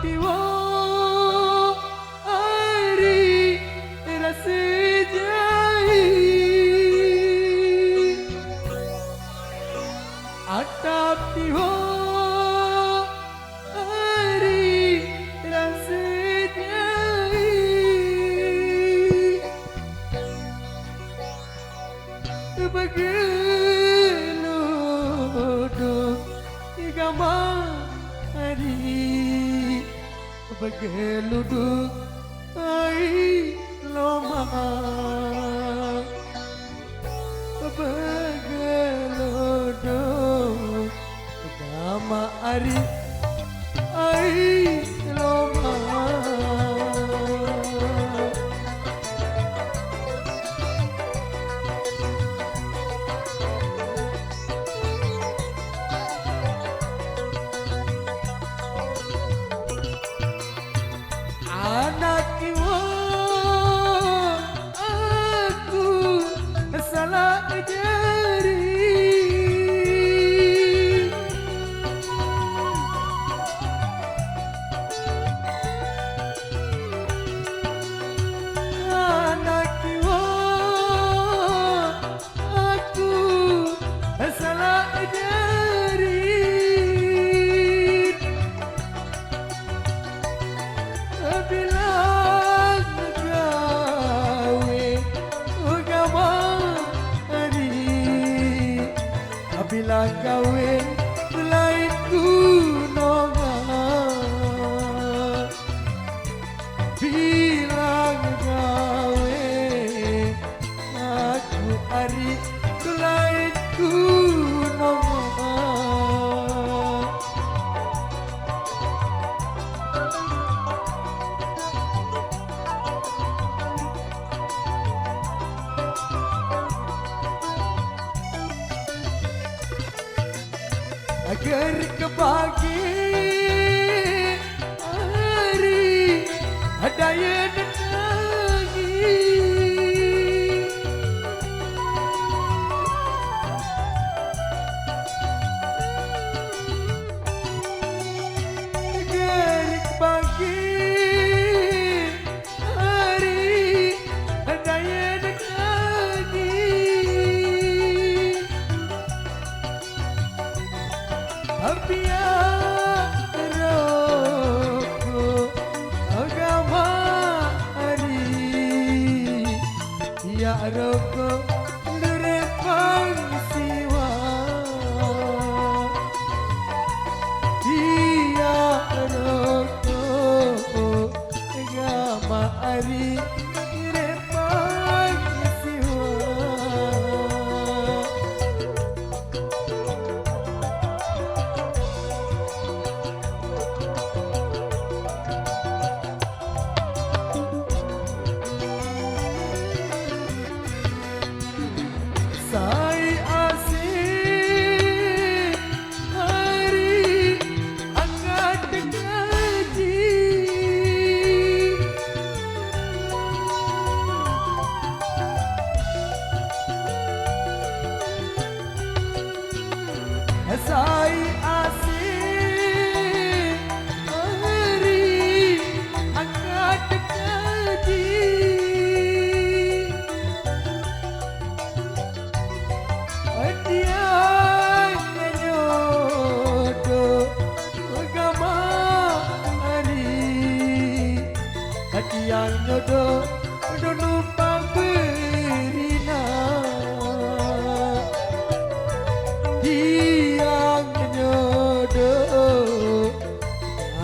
tiwa ari rasa jai atap tiwa ari rasa jai begeluduk igama hari begeluduk ai loma begeluduk igama hari ai loma anak iwa aku salah jari anak iwa aku salah jari bilang gawe agama hari bilang gawe lain gunonga bilang gawe aku hari lain gunonga agar kebagi hari ada yang lagi agar kebagi hari ada yang lagi biar rokok agama hari biar rokok lerepang siwa biar rokok agama hari lerepang siwa Sai asih hari angkat gaji Sai asih hari angkat gaji dia menyodoh agama hari hati yang nyodoh numpang berina dia menyodoh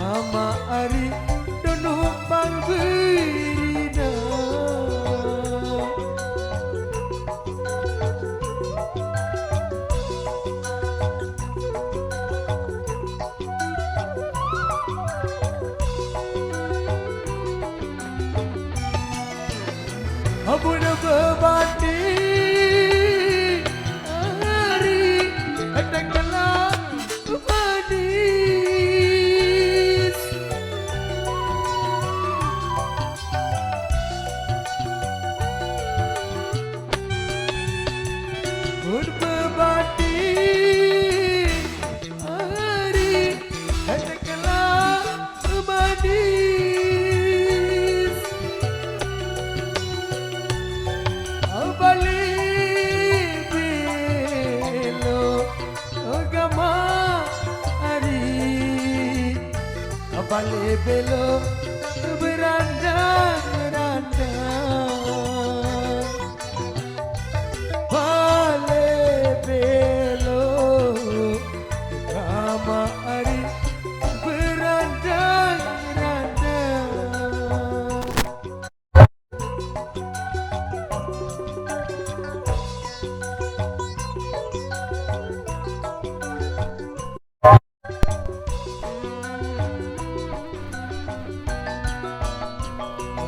agama hari numpang berina Ampun berbati hari hendak telah manis Ampun berbati hari hendak telah manis belok berandang-andang, bale belok kamari berandang-andang.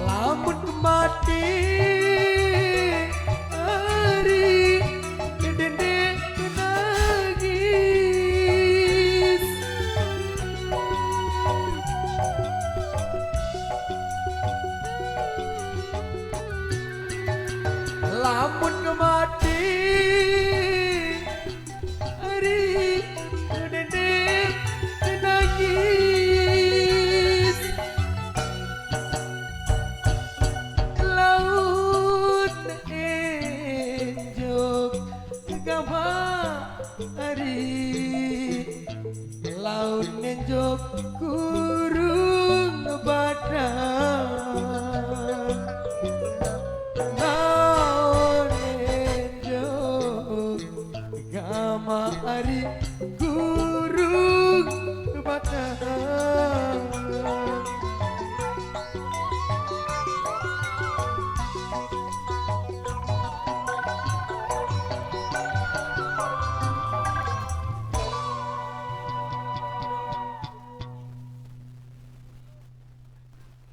Lamun mati hari dedek nangis, lamun